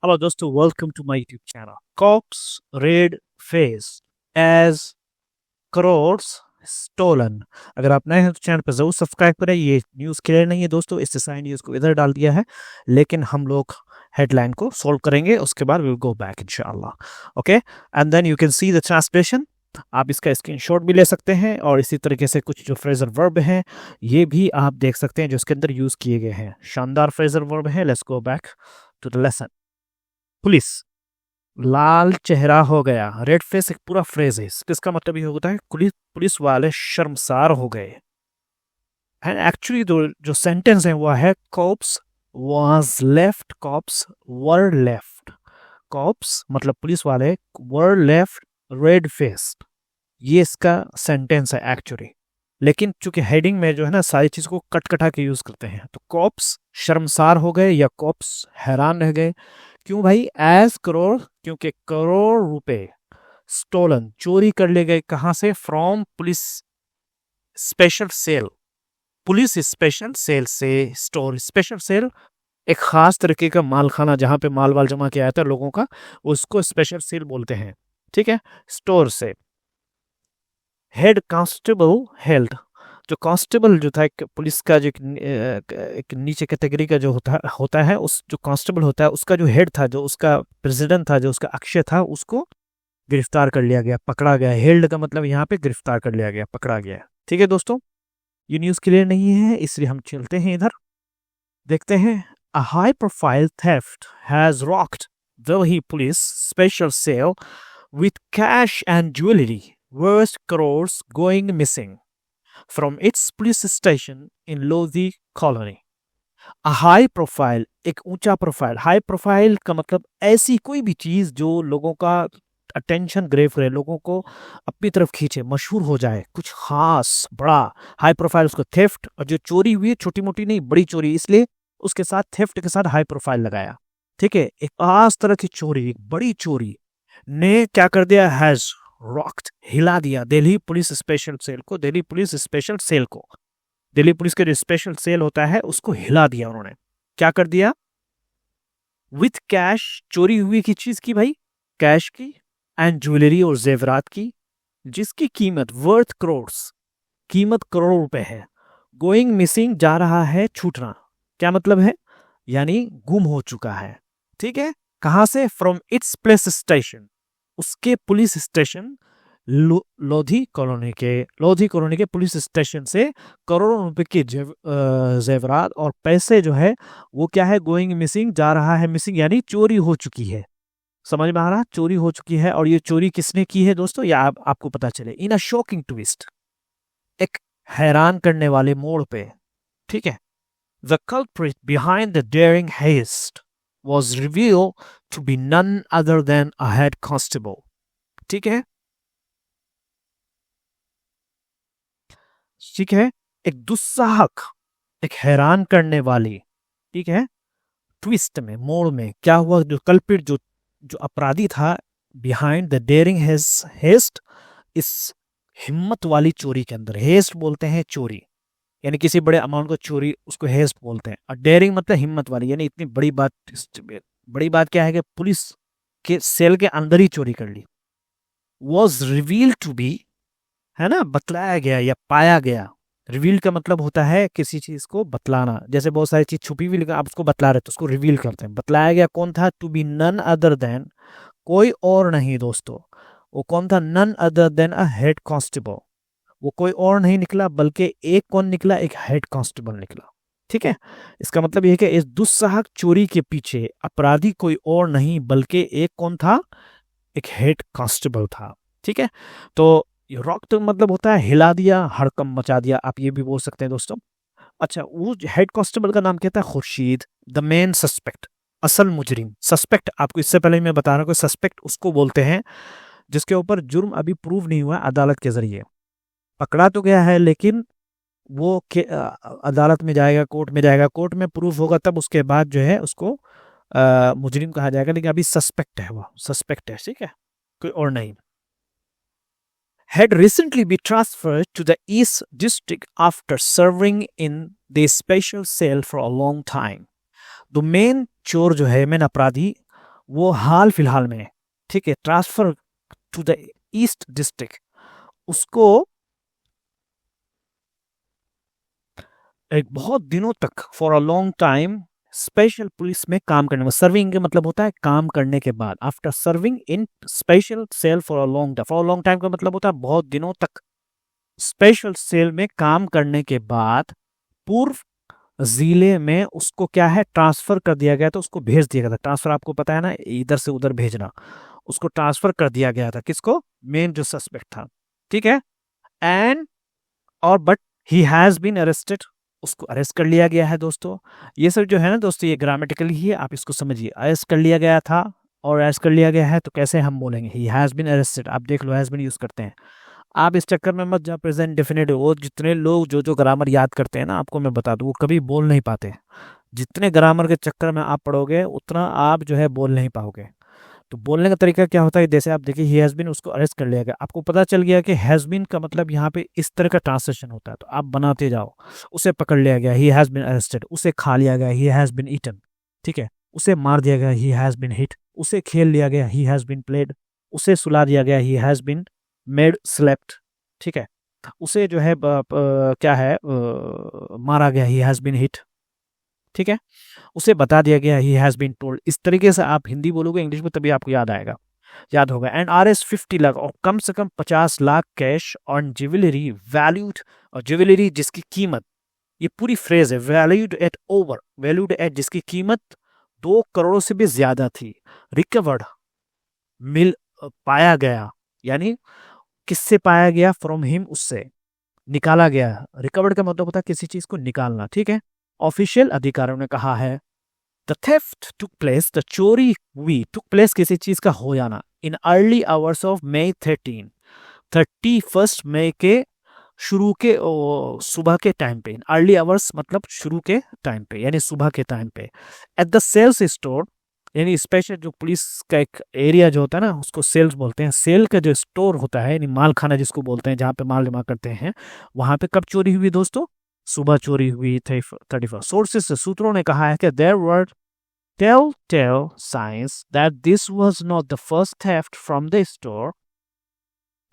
Hello, दोस्तों, welcome to my YouTube channel. Cops raid face as crores stolen. अगर आप नए हैं तो चैनल पर जरूर सब्सक्राइब करें. ये न्यूज़ क्लियर नहीं है दोस्तों, इस साइन न्यूज़ को इधर डाल दिया है, लेकिन हम लोग हेडलाइन को सॉल्व करेंगे, उसके बाद विल गो बैक इंशाल्लाह. Okay, and then you can see the translation. आप इसका स्क्रीनशॉट भी ले सकते हैं और इसी तरीके से कुछ जो फ्रेजर वर्ब हैं ये भी आप देख सकते हैं जो इसके अंदर यूज़ किए गए हैं. शानदार फ्रेजर वर्ब है. Let's go back to the lesson. Police लाल चेहरा हो गया. रेड फेस एक पूरा फ्रेज है. इसका मतलब ये होता है पुलिस पुलिस वाले शर्मसार हो गए. एंड एक्चुअली जो सेंटेंस है वो है cops was left, cops were left. Cops मतलब पुलिस वाले, वर लेफ्ट रेड फेस्ड. ये इसका सेंटेंस है एक्चुअली, लेकिन चूंकि हेडिंग में जो है ना सारी चीज को कट कटा के यूज करते हैं, तो कॉप्स शर्मसार हो गए या कॉप्स हैरान रह गए. क्यों भाई? एज करोड़, क्योंकि करोड़ रुपए स्टोलन चोरी कर ले गए. कहां से? From police special cell. Police special cell से. स्टोर स्पेशल सेल एक खास तरीके का माल खाना जहां पे माल वाल जमा किया जाता है लोगों का, उसको स्पेशल सेल बोलते हैं. ठीक है. स्टोर से. Head constable held. जो कांस्टेबल जो था एक पुलिस का जो एक नीचे कैटेगरी का जो होता है, उस जो कांस्टेबल होता है उसका जो हेड था, जो उसका प्रेसिडेंट था, जो उसका अक्षय था, उसको गिरफ्तार कर लिया गया, पकड़ा गया. हेल्ड का मतलब यहाँ पे गिरफ्तार कर लिया गया, पकड़ा गया. ठीक है दोस्तों, ये न्यूज़ क्लियर नहीं है इसलिए हम चलते हैं इधर, देखते हैं. A high profile theft has rocked Delhi police special sale with cash and jewelry worth crores going missing from its police station in Lodhi colony. A high profile, एक ऊंचा प्रोफाइल. हाई प्रोफाइल का मतलब ऐसी कोई भी चीज जो लोगों का अटेंशन ग्रेव करे, लोगों को अपनी तरफ खींचे, मशहूर हो जाए, कुछ खास बड़ा. हाई प्रोफाइल उसको थेफ्ट. और जो चोरी हुई है छोटी मोटी नहीं, बड़ी चोरी, इसलिए उसके साथ थेफ्ट के साथ हाई प्रोफाइल लगाया. ठीक है. एक खास तरह की चोरी, एक बड़ी चोरी ने क्या कर दिया? हैज रॉक्ड, हिला दिया दिल्ली पुलिस स्पेशल सेल को. दिल्ली पुलिस स्पेशल सेल को, दिल्ली पुलिस के जो स्पेशल सेल होता है उसको हिला दिया उन्होंने. क्या कर दिया? विथ कैश, चोरी हुई की चीज की भाई, कैश की, एंड ज्वेलरी और जेवरात की, जिसकी कीमत वर्थ करोड्स, कीमत करोड़ रुपए है. गोइंग मिसिंग, जा रहा है, छूटना. क्या मतलब है? यानी गुम हो चुका है. ठीक है. कहां से? फ्रॉम इट्स प्लेस स्टेशन, उसके पुलिस स्टेशन लोधी कॉलोनी के पुलिस स्टेशन से करोड़ों रुपए के जेवरात और पैसे जो है वो क्या है? गोइंग मिसिंग, जा रहा है, मिसिंग यानी चोरी हो चुकी है. समझ में आ रहा? चोरी हो चुकी है. और ये चोरी किसने की है दोस्तों? या आपको पता चले. इन अ शॉकिंग ट्विस्ट, एक हैरान करने वाले मोड़ पे. ठीक है. The culprit behind the daring heist was revealed to be none other than a head constable. ठीक है. ठीक है. एक दुस्साहक, एक हैरान करने वाली, ठीक है, ट्विस्ट में, मोड़ में क्या हुआ? जो कल्पिट, जो जो अपराधी था, बिहाइंड द डेयरिंग हेस्ट, इस हिम्मत वाली चोरी के अंदर. हेस्ट बोलते हैं चोरी, यानी किसी बड़े अमाउंट को चोरी, उसको हेस्ट बोलते हैं. और डेयरिंग मतलब हिम्मत वाली, यानी इतनी बड़ी बात. बड़ी बात क्या है कि पुलिस के सेल के अंदर ही चोरी कर ली. वॉज रिवील टू बी, है ना, बतलाया गया या पाया गया. रिवील का मतलब होता है किसी चीज को बतलाना. जैसे बहुत सारी चीज छुपी हुई, लेकिन आप उसको बतला रहे तो उसको रिवील करते हैं. बतलाया गया. कौन था? To be none other than, कोई और नहीं दोस्तों. वो कौन था? None other than a head constable. वो कोई और नहीं निकला, बल्कि एक कौन निकला? एक हेड कांस्टेबल निकला. ठीक है. इसका मतलब यह है कि इस दुस्साहक चोरी के पीछे अपराधी कोई और नहीं, बल्कि एक कौन था? एक हेड कांस्टेबल था. ठीक है. तो रॉक तो मतलब होता है हिला दिया, हड़कंप मचा दिया, आप ये भी बोल सकते हैं दोस्तों. अच्छा, वो हेड कांस्टेबल का नाम क्या था? खुर्शीद. द मेन सस्पेक्ट, असल मुजरिम. सस्पेक्ट आपको इससे पहले मैं बता रहा हूँ, सस्पेक्ट उसको बोलते हैं जिसके ऊपर जुर्म अभी प्रूव नहीं हुआ अदालत के जरिए. पकड़ा तो गया है, लेकिन वो अदालत में जाएगा, कोर्ट में जाएगा, कोर्ट में प्रूफ होगा, तब उसके बाद जो है उसको मुजरिम कहा जाएगा. लेकिन अभी सस्पेक्ट है, वो सस्पेक्ट है. ठीक है, कोई और नहीं. had recently been transferred to the East District after serving in the special cell for a long time. तो मेन चोर जो है, मेन अपराधी, वो हाल फिलहाल में, ठीक है, transfer to the east district, उसको एक बहुत दिनों तक for a long time special police में काम करने में, सर्विंग का मतलब होता है काम करने के बाद, after serving in special cell for a long time का मतलब होता है बहुत दिनों तक स्पेशल सेल में काम करने के बाद पूर्व जिले में उसको क्या है ट्रांसफर कर दिया गया था, उसको भेज दिया गया था। ट्रांसफर आपको पता है ना, इधर से उधर भेजना, उसको ट्रांसफर कर दिया गया था, किसको, मेन जो सस्पेक्ट था, ठीक है। एंड और but he has been arrested, उसको अरेस्ट कर लिया गया है दोस्तों। ये सब जो है ना दोस्तों, ये ग्रामेटिकली ही है, आप इसको समझिए, अरेस्ट कर लिया गया था और अरेस्ट कर लिया गया है, तो कैसे हम बोलेंगे ही हैज बीन अरेस्टेड, आप देख लो हैज बीन यूज करते हैं। आप इस चक्कर में मत जाओ प्रेजेंट डेफिनेट, वो जितने लोग जो जो ग्रामर याद करते हैं ना, आपको मैं बता दूं, वो कभी बोल नहीं पाते। जितने ग्रामर के चक्कर में आप पढ़ोगे उतना आप जो है बोल नहीं पाओगे। तो बोलने का तरीका क्या होता है, जैसे आप देखिए ही हैज़ बीन, उसको अरेस्ट कर लिया गया, आपको पता चल गया कि हैज़ बीन का मतलब यहाँ पे इस तरह का ट्रांसलेशन होता है, तो आप बनाते जाओ। उसे पकड़ लिया गया, ही हैज़ बीन अरेस्टेड, उसे खा लिया गया, ही हैज़ बीन ईटन, ठीक है, उसे मार दिया गया, ही हैज़ बीन हिट, उसे खेल लिया गया, ही हैज़ बीन प्लेड, उसे सुला दिया गया, he has been made slept, ठीक है, उसे जो है क्या है मारा गया, ही हैज़ बीन हिट, ठीक है, उसे बता दिया गया ही हैज़ बीन टोल्ड। इस तरीके से आप हिंदी बोलोगे इंग्लिश में, तभी आपको याद आएगा, याद होगा। एंड RS 50 लाख और कम से कम 50 lakh cash on jewellery valued, और ज्वेलरी जिसकी कीमत, ये पूरी फ्रेज है, वैल्यूड एट जिसकी कीमत 2 करोड़ से भी ज्यादा थी, रिकवर्ड मिल पाया गया, यानी किससे पाया गया, फ्रॉम हिम, उससे निकाला गया। रिकवर्ड का मतलब होता है किसी चीज को निकालना, ठीक है। ऑफिशियल अधिकारियों ने कहा है the theft took place, the चोरी हुई, टुक प्लेस किसी चीज का हो जाना, in early hours of May 13, 31 मई के शुरू के सुबह के टाइम पे, इन अर्ली आवर्स मतलब शुरू के टाइम पे, यानी सुबह के टाइम पे, एट द सेल्स स्टोर, यानी स्पेशल जो पुलिस का एक एरिया जो होता है ना, उसको सेल्स बोलते हैं, सेल का जो स्टोर होता है, यानी माल खाना जिसको बोलते हैं, जहाँ पे माल जमा करते हैं, वहां पे कब चोरी हुई दोस्तों, सुबह चोरी हुई 31। सोर्सेस से, सूत्रों ने कहा है कि there were telltale signs that this was not the first theft from the store।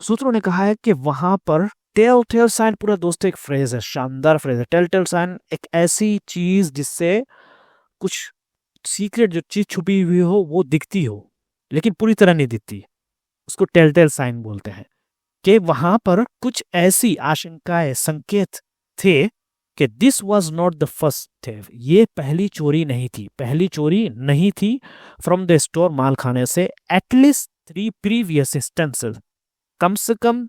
सूत्रों ने कहा है कि वहां पर टेल साइन, पूरा दोस्तों एक फ्रेज है, शानदार फ्रेज है। टेल साइन एक ऐसी चीज जिससे कुछ सीक्रेट जो चीज छुपी हुई हो वो दिखती हो, लेकिन पूरी तरह नहीं दिखती, उसको टेल साइन बोलते हैं। कि वहां पर कुछ ऐसी आशंकाएं, संकेत थे कि this was not the first theft, ये पहली चोरी नहीं थी, पहली चोरी नहीं थी फ्रॉम द स्टोर, माल खाने से। एटलीस्ट 3 प्रीवियस इंस्टेंसेस, कम से कम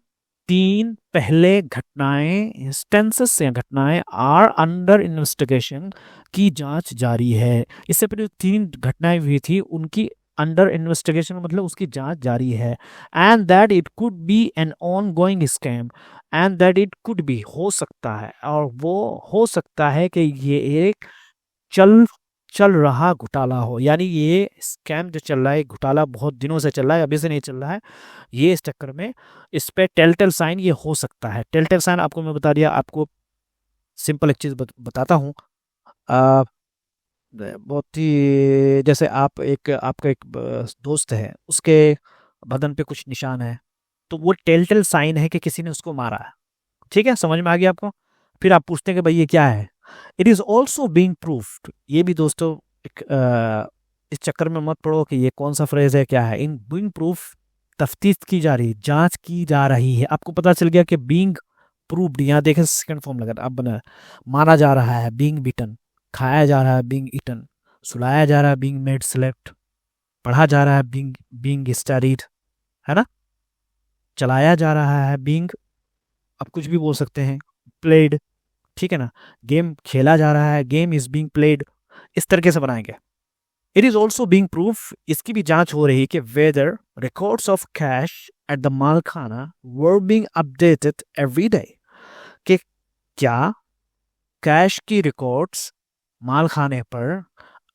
3 पहले घटनाएं, इंस्टेंसेस या घटनाएं, आर अंडर इन्वेस्टिगेशन, की जांच जारी है। इससे पहले 3 घटनाएं हुई थी, उनकी अंडर इन्वेस्टिगेशन मतलब उसकी जांच जारी है। And that it could be an ongoing scam, and that it could be, हो सकता है, और वो हो सकता है कि ये एक चल चल रहा घोटाला हो, यानी ये स्कैम जो चल रहा है, घोटाला बहुत दिनों से चल रहा है, अभी से नहीं चल रहा है, ये इस चक्कर में इस पे टेल साइन ये हो सकता है। टेल साइन आपको मैं बता दिया। आपको सिंपल एक चीज बताता हूँ, बहुत ही, जैसे आप एक, आपका एक दोस्त है, उसके बदन पे कुछ निशान है, तो वो टेल साइन है कि किसी ने उसको मारा है, ठीक है, समझ में आ गया आपको। फिर आप पूछते हैं कि भाई ये क्या है, it is also being proofed, ये भी दोस्तों एक इस चक्कर में मत पड़ो कि ये कौन सा फ्रेज है, क्या है, इन बींग प्रूफ, तफ्तीश की जा रही, जांच की जा रही है। आपको पता चल गया कि बींग प्रूफ्ड, यहाँ देखें सेकंड फॉर्म लगा, अब बना, मारा जा रहा है बींग बीटन, खाया जा रहा है बींग ईटन, सुलाया जा रहा है बींग मेड स्लेप्ट, पढ़ा जा रहा है बींग बींग स्टडीड, है ना, चलाया जा रहा है बींग, आप कुछ भी बोल सकते हैं, प्लेड, ठीक है ना, गेम खेला जा रहा है, गेम इज बीइंग प्लेड, इस तरीके से बनाएंगे। It is also being probed, इसकी भी जांच हो रही है कि whether records of cash at the malkhana were being updated every day, कि क्या कैश की रिकॉर्ड्स मालखाने पर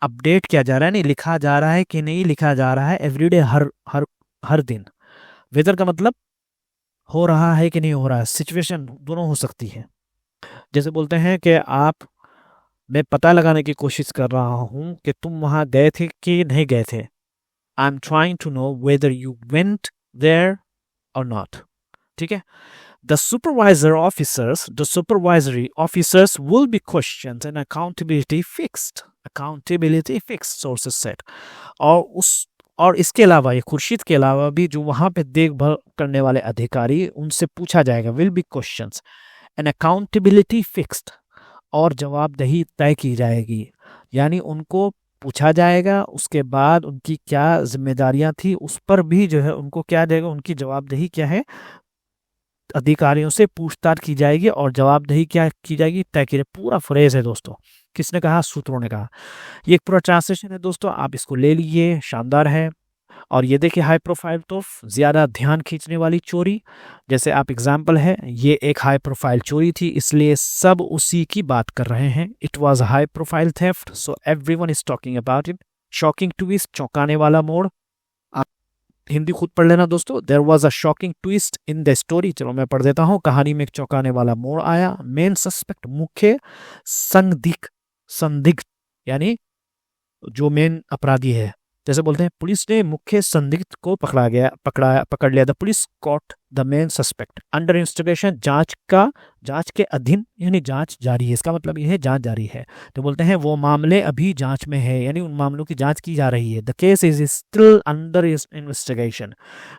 अपडेट किया जा रहा है, नहीं लिखा जा रहा है कि नहीं लिखा जा रहा है, एवरीडे, हर हर हर दिन। वेदर का मतलब हो रहा है कि नहीं हो रहा है, सिचुएशन दोनों हो सकती है। जैसे बोलते हैं कि आप, मैं पता लगाने की कोशिश कर रहा हूँ कि तुम वहाँ गए थे कि नहीं गए थे, I am trying to know whether you went there or not. ठीक है। The supervisory officers will be questioned and accountability fixed. Accountability fixed, sources said. और इसके अलावा, ये खुर्शीद के अलावा भी जो वहाँ पे देखभाल करने वाले अधिकारी, उनसे पूछा जाएगा, will be questions and accountability fixed, और जवाबदेही तय की जाएगी। यानी उनको पूछा जाएगा, उसके बाद उनकी क्या जिम्मेदारियां थी उस पर भी जो है उनको क्या देगा, उनकी जवाबदेही क्या है, अधिकारियों से पूछताछ की जाएगी और जवाबदेही क्या की जाएगी, तय की जाएगी। पूरा फ्रेज है दोस्तों, किसने कहा, सूत्रों ने कहा। ये एक पूरा ट्रांसलेशन है दोस्तों, आप इसको ले लीजिए, शानदार है। और ये देखिए हाई प्रोफाइल तो ज़्यादा ध्यान खींचने वाली चोरी, जैसे आप एग्जाम्पल है, ये एक हाई प्रोफाइल चोरी थी इसलिए सब उसी की बात कर रहे हैं। It was high profile theft so everyone is talking about it. Shocking twist, चौंकाने वाला मोड़, आप हिंदी खुद पढ़ लेना दोस्तों। There was a shocking twist in the story, चलो मैं पढ़ देता हूँ। कहानी में एक चौंकाने वाला मोड़ आया। मेन सस्पेक्ट, मुख्य संदिग्ध यानी जो मेन अपराधी है, जैसे बोलते हैं पुलिस ने मुख्य संदिग्ध को पकड़ लिया। The police caught the main suspect under investigation, जांच के अधीन, यानी जांच जारी है, इसका मतलब ये है जांच जारी है। तो बोलते हैं वो मामले अभी जांच में है, यानी उन मामलों की जांच की जा रही है। The case is still under investigation,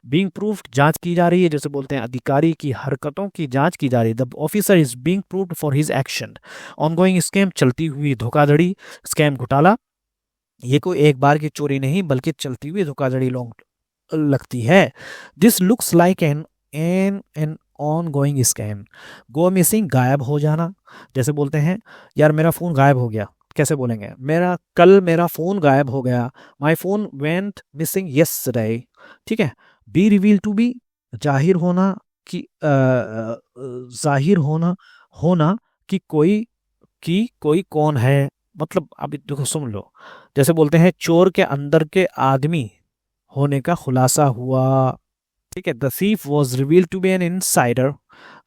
being proved, जांच की जा रही है। जैसे बोलते हैं अधिकारी की हरकतों की जांच की जा रही है। The officer is being proved for his action. Ongoing scam, चलती हुई धोखाधड़ी, स्कैम घोटाला, ये कोई एक बार की चोरी नहीं बल्कि चलती हुई धोखाधड़ी लगती है। This looks like an ongoing scam. Go missing, गायब हो जाना, जैसे बोलते हैं यार मेरा फ़ोन गायब हो गया, कैसे बोलेंगे, कल मेरा फ़ोन गायब हो गया, my phone went missing yesterday. ठीक है। बी रिवील, टू बी, जाहिर होना कि कोई कौन है, मतलब अभी देखो सुन लो। जैसे बोलते हैं चोर के अंदर के आदमी होने का खुलासा हुआ। ठीक है। The thief was revealed to be an insider.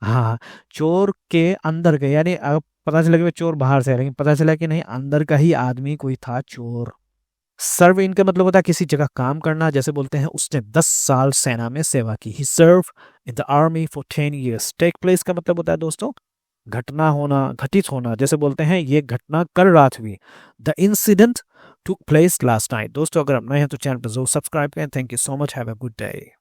हाँ, चोर के अंदर के, यानी अब पता चला कि चोर बाहर से है, लेकिन पता चला कि नहीं अंदर का ही आदमी कोई था चोर। सर्व इनका मतलब होता है किसी जगह काम करना। जैसे बोलते हैं उसने 10 साल सेना में सेवा की। He serve in the army for 10 years। Take place का मतलब होता है दोस्तों घटित होना। जैसे बोलते हैं ये घटना कल रात हुई। The incident took place last night. दोस्तों अगर आप नए हैं तो चैनल पर जरूर सब्सक्राइब करें। Thank you so much, have a good day.